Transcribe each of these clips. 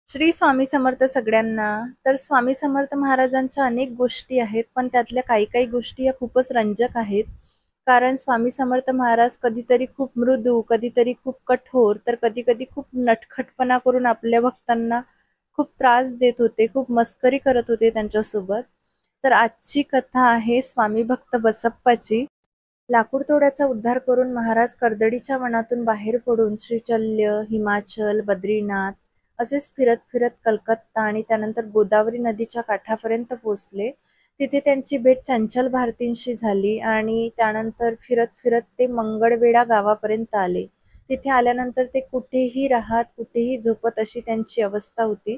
श्री स्वामी समर्थ सगळ्यांना. तर स्वामी समर्थ महाराजांच्या अनेक गोष्टी आहेत, पण त्यातल्या काही काही गोष्टी या खूपच रंजक आहेत. कारण स्वामी समर्थ महाराज कधीतरी खूप मृदू, कधीतरी खूप कठोर, तर कधी कधी खूप नटखटपणा करून आपल्या भक्तांना खूप त्रास देत होते, खूप मस्करी करत होते त्यांच्यासोबत. तर आजची कथा आहे स्वामी भक्त बसप्पाची. लाकूड तोड्याचा उद्धार करून महाराज कर्दळीच्या वनातून बाहेर पडून श्रीचल्य, हिमाचल, बद्रीनाथ असेच फिरत फिरत कलकत्ता आणि त्यानंतर गोदावरी नदीच्या काठापर्यंत पोहोचले. तिथे त्यांची भेट चंचल भारतींशी झाली आणि त्यानंतर फिरत फिरत ते मंगळवेढा गावापर्यंत आले. तिथे आल्यानंतर ते कुठेही राहत, कुठेही झोपत अशी त्यांची अवस्था होती.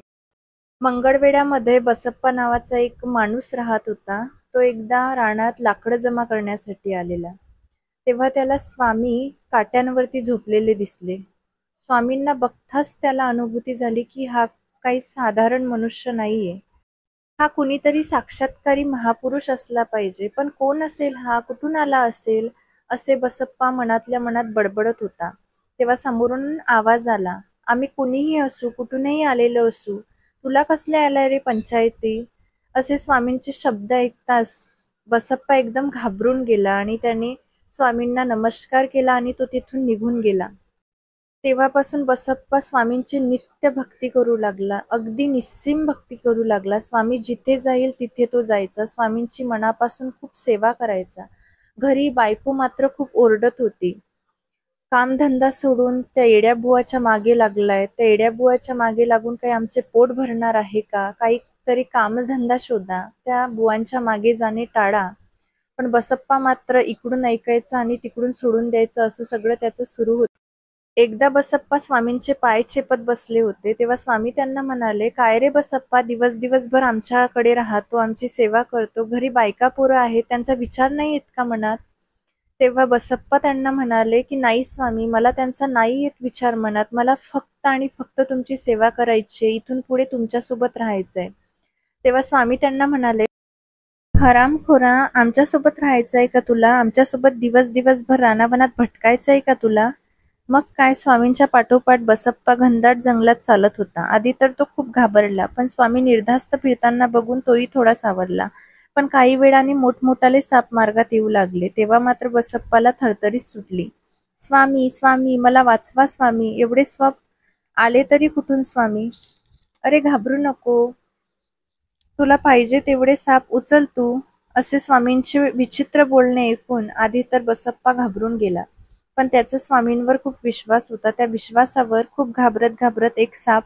मंगळवेढ्यामध्ये बसप्पा नावाचा एक माणूस राहत होता. तो एकदा रानात लाकडं जमा करण्यासाठी आलेला. तेव्हा त्याला स्वामी काट्यांवरती झोपलेले दिसले. स्वामींना बघताच त्याला अनुभूती झाली की हा काही साधारण मनुष्य नाहीये. हा कुणीतरी साक्षात्कारी महापुरुष असला पाहिजे, पण कोण असेल हा, कुठून आला असेल, असे बसप्पा मनातल्या मनात बडबडत होता. तेव्हा समोरून आवाज आला, आम्ही कुणीही असू, कुठूनही आलेलो असू, तुला कसले आलाय रे पंचायती. असे स्वामींचे शब्द ऐकताच बसप्पा एकदम घाबरून गेला आणि त्याने स्वामींना नमस्कार केला आणि तो तिथून निघून गेला. तेव्हापासून बसप्पा स्वामींची नित्य भक्ती करू लागला, अगदी निस्सीम भक्ती करू लागला. स्वामी जिथे जाईल तिथे तो जायचा, स्वामींची मनापासून खूप सेवा करायचा. घरी बायको मात्र खूप ओरडत होती, कामधंदा सोडून त्या येड्या बुवाच्या मागे लागलाय, त्या येड्या बुवाच्या मागे लागून काही आमचे पोट भरणार आहे का, काहीतरी कामधंदा शोधा, त्या बुवांच्या मागे जाणे टाळा. पण बसप्पा मात्र इकडून ऐकायचं आणि तिकडून सोडून द्यायचं, असं सगळं त्याचं सुरू होतं. एकदा बसप्पा स्वामींचे पाय चेपत बसले होते. तेव्हा स्वामी त्यांना म्हणाले, काय रे बसप्पा, दिवसभर आमच्याकडे राहतो, आमची सेवा करतो, घरी बायका पोरं आहेत, त्यांचा विचार नाही येत का मनात. तेव्हा बसप्पा त्यांना म्हणाले की नाही स्वामी, मला त्यांचा नाही येत विचार मनात, मला फक्त आणि फक्त तुमची सेवा करायची, इथून पुढे तुमच्यासोबत राहायचंय. तेव्हा स्वामी त्यांना म्हणाले, हरामखोरा, आमच्यासोबत राहायचंय का तुला, आमच्यासोबत दिवसभर रानावनात भटकायचंय का तुला. मग काय, स्वामींच्या पाठोपाठ बसप्पा घनदाट जंगलात चालत होता. आधी तर तो खूप घाबरला, पण स्वामी निर्धास्त फिरताना बघून तोही थोडा सावरला. पण काही वेळाने मोठमोठाले साप मार्गात येऊ लागले. तेव्हा मात्र बसप्पाला थरथरीत सुटली. स्वामी स्वामी, मला वाचवा स्वामी, एवढे साप आले तरी कुठून स्वामी. अरे घाबरू नको, तुला पाहिजे तेवढे साप उचल तू. असे स्वामींचे विचित्र बोलणे ऐकून आधी तर बसप्पा घाबरून गेला, पण त्याचा स्वामींवर खूप विश्वास होता. त्या विश्वासावर खूप घाबरत घाबरत एक साप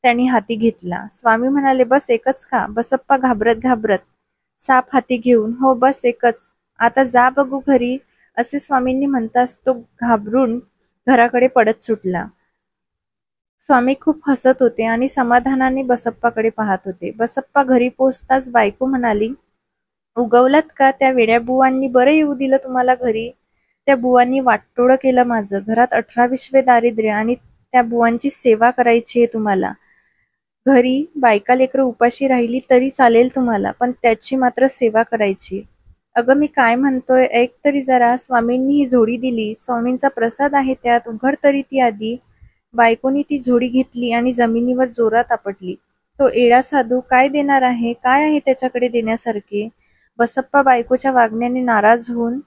त्यांनी हाती घेतला. स्वामी म्हणाले, बस एकच का. बसप्पा घाबरत घाबरत साप हाती घेऊन, हो बस एकच, आता जा बघू घरी, असे स्वामींनी म्हणताच तो घाबरून घराकडे पडत सुटला. स्वामी खूप हसत होते आणि समाधानाने बसप्पाकडे पाहत होते. बसप्पा घरी पोहोचताच बायको म्हणाली, उगवलात का, त्या वेड्या बुवांनी बरं येऊ दिलं तुम्हाला घरी. त्या बुवांनी वाटोळं केलं माझं, घरात 18-20 दारिद्र्य आणि त्या बुवांची सेवा करायची आहे तुम्हाला. घरी बायका लेकरं उपाशी राहिली तरी चालेल तुम्हाला, पण त्याची मात्र सेवा करायची. अगं मी काय म्हणतोय, ऐक तरी जरा. स्वामींनी ही जोडी दिली, स्वामींचा प्रसाद आहे त्यात, उघड तरी ती आधी. बायकोनी ती जोडी घेतली आणि जमिनीवर जोरात आपटली. तो येडा साधू काय देणार आहे, काय आहे त्याच्याकडे देण्यासारखे. बसप्पा बायकोच्या वागण्याने नाराज होऊन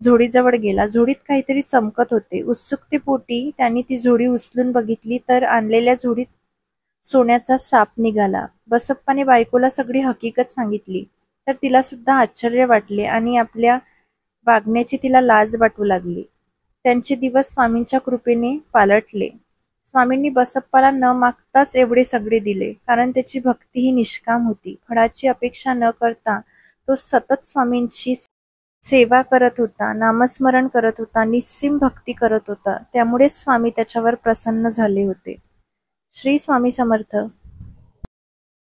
झोडीजवळ गेला. झोडीत काहीतरी चमकत होते. उत्सुकतेपोटी त्यांनी ती झोडी उचलून बघितली तर आणलेल्या झोडीत सोन्याचा साप निघाला. बसप्पाने बायकोला सगळी हकीकत सांगितली तर तिला सुद्धा आश्चर्य वाटले आणि आपल्या वागण्याची तिला लाज वाटू लागली. त्यांचे दिवस स्वामींच्या कृपेने पालटले. स्वामींनी बसप्पाला न मागताच एवढे सगळे दिले, कारण त्याची भक्ती ही निष्काम होती. फळाची अपेक्षा न करता तो सतत स्वामींची सेवा करत होता, नामस्मरण करत होता, निस्सीम भक्ती करत होता. त्यामुळेच स्वामी त्याच्यावर प्रसन्न झाले होते. श्री स्वामी समर्थ.